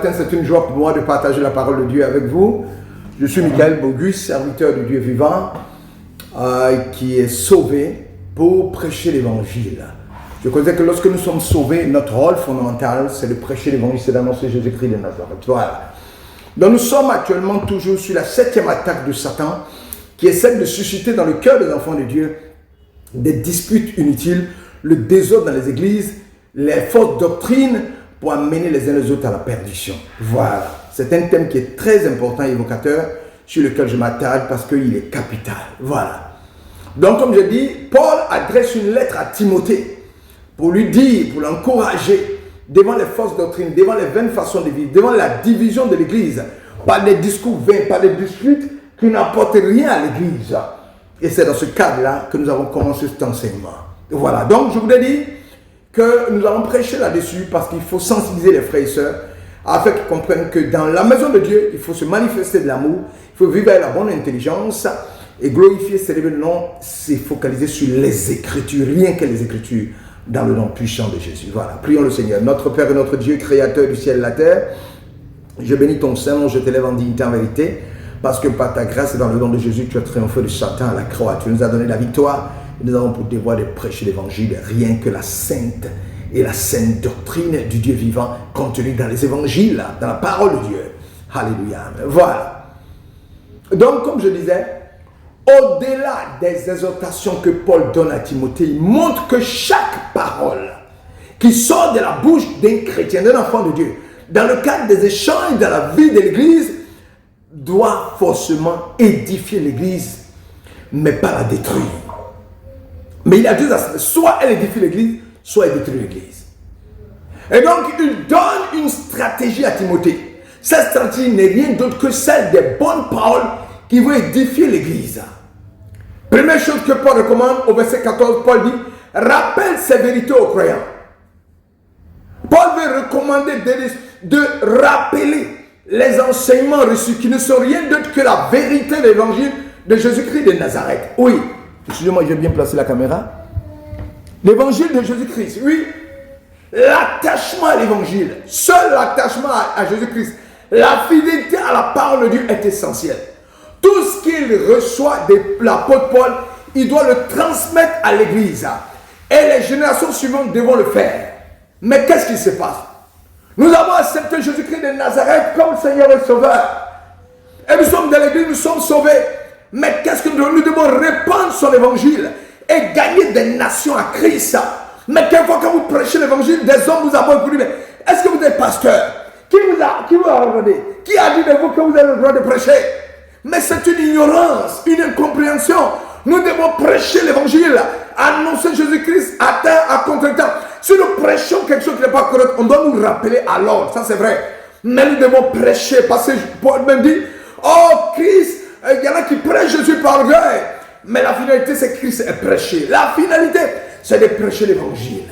matin, c'est une joie pour moi de partager la parole de Dieu avec vous. Je suis Michael Bogus, serviteur du Dieu vivant, qui est sauvé pour prêcher l'évangile. Je connais que lorsque nous sommes sauvés, notre rôle fondamental, c'est de prêcher l'évangile, c'est d'annoncer Jésus-Christ de Nazareth. Voilà. Donc nous sommes actuellement toujours sur la 7e attaque de Satan, qui est celle de susciter dans le cœur des enfants de Dieu des disputes inutiles, le désordre dans les églises, les fausses doctrines pour amener les uns les autres à la perdition. Voilà. C'est un thème qui est très important et évocateur sur lequel je m'attarde parce qu'il est capital. Voilà. Donc comme je dis, Paul adresse une lettre à Timothée pour lui dire, pour l'encourager devant les fausses doctrines, devant les vaines façons de vivre, devant la division de l'église, par des discours vains, par des disputes qui n'apportent rien à l'église. Et c'est dans ce cadre-là que nous avons commencé cet enseignement. Voilà. Donc je voudrais dire que nous allons prêcher là-dessus parce qu'il faut sensibiliser les frères et sœurs afin qu'ils comprennent que dans la maison de Dieu, il faut se manifester de l'amour, il faut vivre avec la bonne intelligence et glorifier, célébrer le nom, c'est focaliser sur les Écritures, rien que les Écritures, dans le nom puissant de Jésus. Voilà, prions le Seigneur. Notre Père et notre Dieu, Créateur du ciel et de la terre, je bénis ton Saint-Nom, je t'élève en dignité, en vérité, parce que par ta grâce et dans le nom de Jésus, tu as triomphé de Satan à la croix, tu nous as donné la victoire. Nous avons pour devoir de prêcher l'évangile, rien que la sainte et la sainte doctrine du Dieu vivant contenue dans les évangiles, dans la parole de Dieu. Alléluia. Voilà. Donc, comme je disais, au-delà des exhortations que Paul donne à Timothée, il montre que chaque parole qui sort de la bouche d'un chrétien, d'un enfant de Dieu, dans le cadre des échanges dans la vie de l'Église, doit forcément édifier l'Église, mais pas la détruire. Mais il y a deux aspects. Soit elle édifie l'église, soit elle détruit l'église. Et donc, il donne une stratégie à Timothée. Cette stratégie n'est rien d'autre que celle des bonnes paroles qui vont édifier l'église. Première chose que Paul recommande au verset 14, Paul dit, rappelle ces vérités aux croyants. Paul veut recommander de rappeler les enseignements reçus qui ne sont rien d'autre que la vérité de l'évangile de Jésus-Christ de Nazareth. Oui. Excusez-moi, j'ai bien placé la caméra. L'évangile de Jésus-Christ, oui. L'attachement à l'évangile, seul l'attachement à Jésus-Christ, la fidélité à la parole de Dieu est essentielle. Tout ce qu'il reçoit de l'apôtre Paul, il doit le transmettre à l'église. Et les générations suivantes devront le faire. Mais qu'est-ce qui se passe? Nous avons accepté Jésus-Christ de Nazareth comme Seigneur et Sauveur. Et nous sommes dans l'église, nous sommes sauvés. Mais qu'est-ce que nous devons répandre son évangile et gagner des nations à Christ. Mais quelquefois quand vous prêchez l'évangile, des hommes vous abordent pour dire, est-ce que vous êtes pasteur? Qui vous a ordonné? Qui a dit de vous que vous avez le droit de prêcher? Mais c'est une ignorance, une incompréhension. Nous devons prêcher l'évangile, annoncer Jésus-Christ à terre, à contre-temps. Si nous prêchons quelque chose qui n'est pas correct, on doit nous rappeler à l'ordre, ça c'est vrai. Mais nous devons prêcher, parce que Paul même dit, oh Christ, il y en a qui prêchent Jésus par orgueil. Mais la finalité, c'est que Christ est prêché. La finalité, c'est de prêcher l'évangile.